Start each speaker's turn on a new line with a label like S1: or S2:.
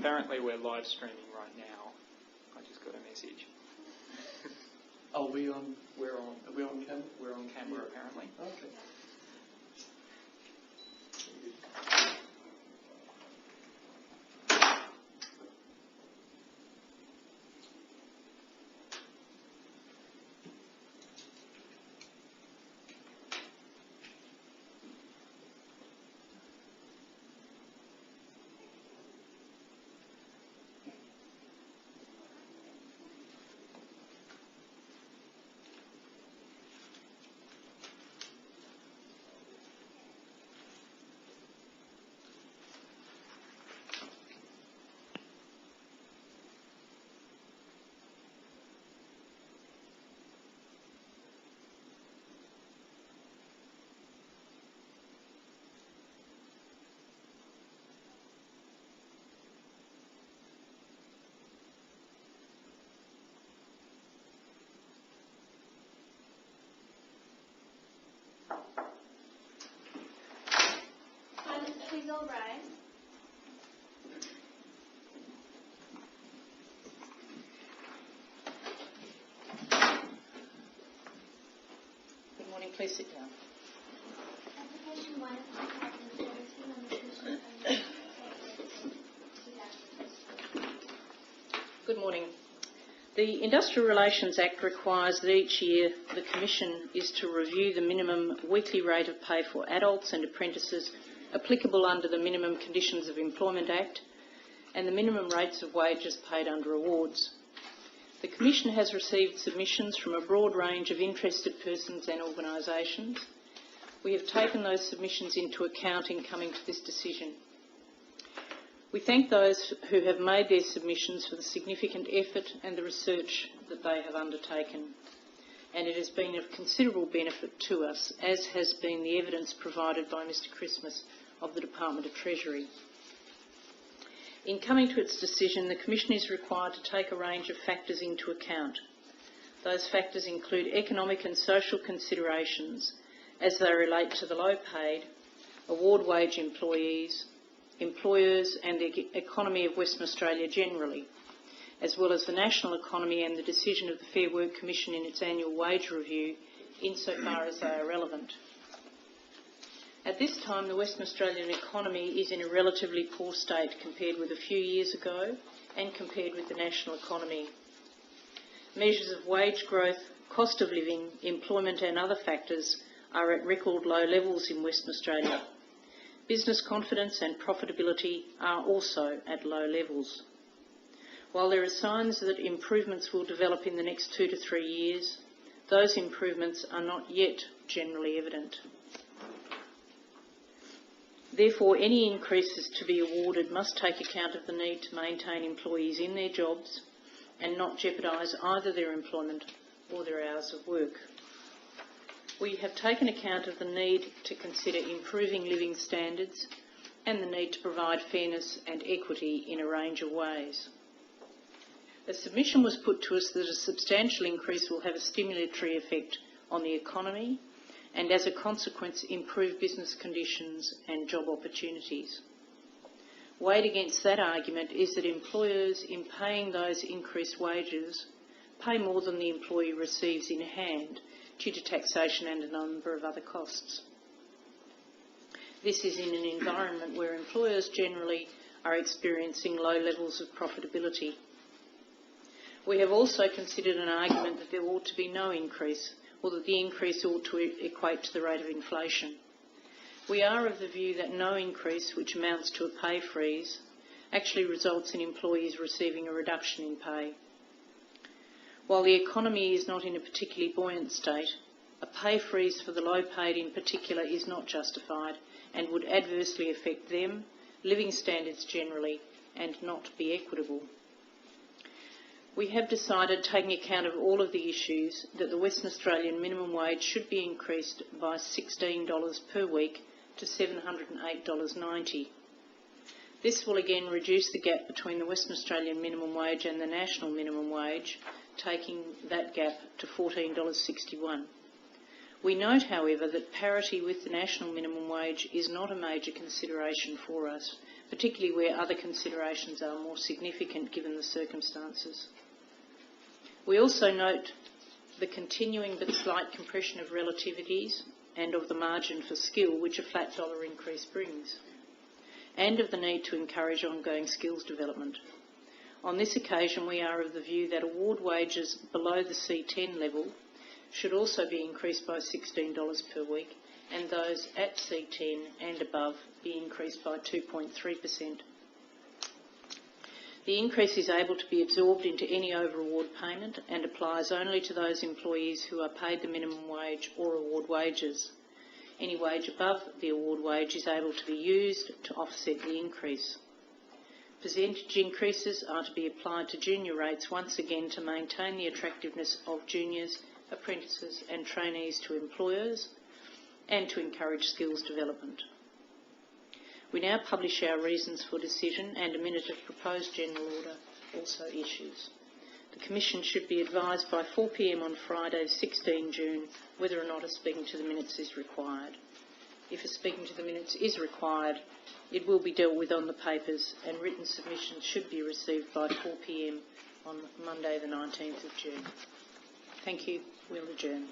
S1: Apparently we're live streaming right now. I just got a message.
S2: Are we on?
S1: We're on.
S2: Are we on camera?
S1: We're on camera apparently.
S2: Okay.
S3: Please all rise.
S4: Good morning, please sit down.
S3: Application 1 of 2017 on the Commission of
S4: Good morning. The Industrial Relations Act requires that each year the Commission is to review the minimum weekly rate of pay for adults and apprentices applicable under the Minimum Conditions of Employment Act and the minimum rates of wages paid under awards. The Commission has received submissions from a broad range of interested persons and organisations. We have taken those submissions into account in coming to this decision. We thank those who have made their submissions for the significant effort and the research that they have undertaken, and it has been of considerable benefit to us, as has been the evidence provided by Mr Christmas of the Department of Treasury. In coming to its decision, the Commission is required to take a range of factors into account. Those factors include economic and social considerations as they relate to the low-paid, award wage employees, employers and the economy of Western Australia generally, as well as the national economy and the decision of the Fair Work Commission in its annual wage review, insofar as they are relevant. At this time, the Western Australian economy is in a relatively poor state compared with a few years ago and compared with the national economy. Measures of wage growth, cost of living, employment and other factors are at record low levels in Western Australia. Business confidence and profitability are also at low levels. While there are signs that improvements will develop in the next 2 to 3 years, those improvements are not yet generally evident. Therefore, any increases to be awarded must take account of the need to maintain employees in their jobs and not jeopardise either their employment or their hours of work. We have taken account of the need to consider improving living standards and the need to provide fairness and equity in a range of ways. A submission was put to us that a substantial increase will have a stimulatory effect on the economy and as a consequence improve business conditions and job opportunities. Weighed against that argument is that employers, in paying those increased wages, pay more than the employee receives in hand due to taxation and a number of other costs. This is in an environment where employers generally are experiencing low levels of profitability. We have also considered an argument that there ought to be no increase, or that the increase ought to equate to the rate of inflation. We are of the view that no increase, which amounts to a pay freeze, actually results in employees receiving a reduction in pay. While the economy is not in a particularly buoyant state, a pay freeze for the low-paid in particular is not justified and would adversely affect them, living standards generally, and not be equitable. We have decided, taking account of all of the issues, that the Western Australian minimum wage should be increased by $16 per week to $708.90. This will again reduce the gap between the Western Australian minimum wage and the national minimum wage, taking that gap to $14.61. We note, however, that parity with the national minimum wage is not a major consideration for us, particularly where other considerations are more significant given the circumstances. We also note the continuing but slight compression of relativities and of the margin for skill which a flat dollar increase brings, and of the need to encourage ongoing skills development. On this occasion, we are of the view that award wages below the C10 level should also be increased by $16 per week, and those at C10 and above be increased by 2.3%. The increase is able to be absorbed into any over-award payment and applies only to those employees who are paid the minimum wage or award wages. Any wage above the award wage is able to be used to offset the increase. Percentage increases are to be applied to junior rates once again to maintain the attractiveness of juniors, apprentices and trainees to employers and to encourage skills development. We now publish our reasons for decision, and a minute of proposed general order also issues. The Commission should be advised by 4 p.m. on Friday, 16 June, whether or not a speaking to the minutes is required. If a speaking to the minutes is required, it will be dealt with on the papers, and written submissions should be received by 4 p.m. on Monday the 19th of June. Thank you. We'll adjourn.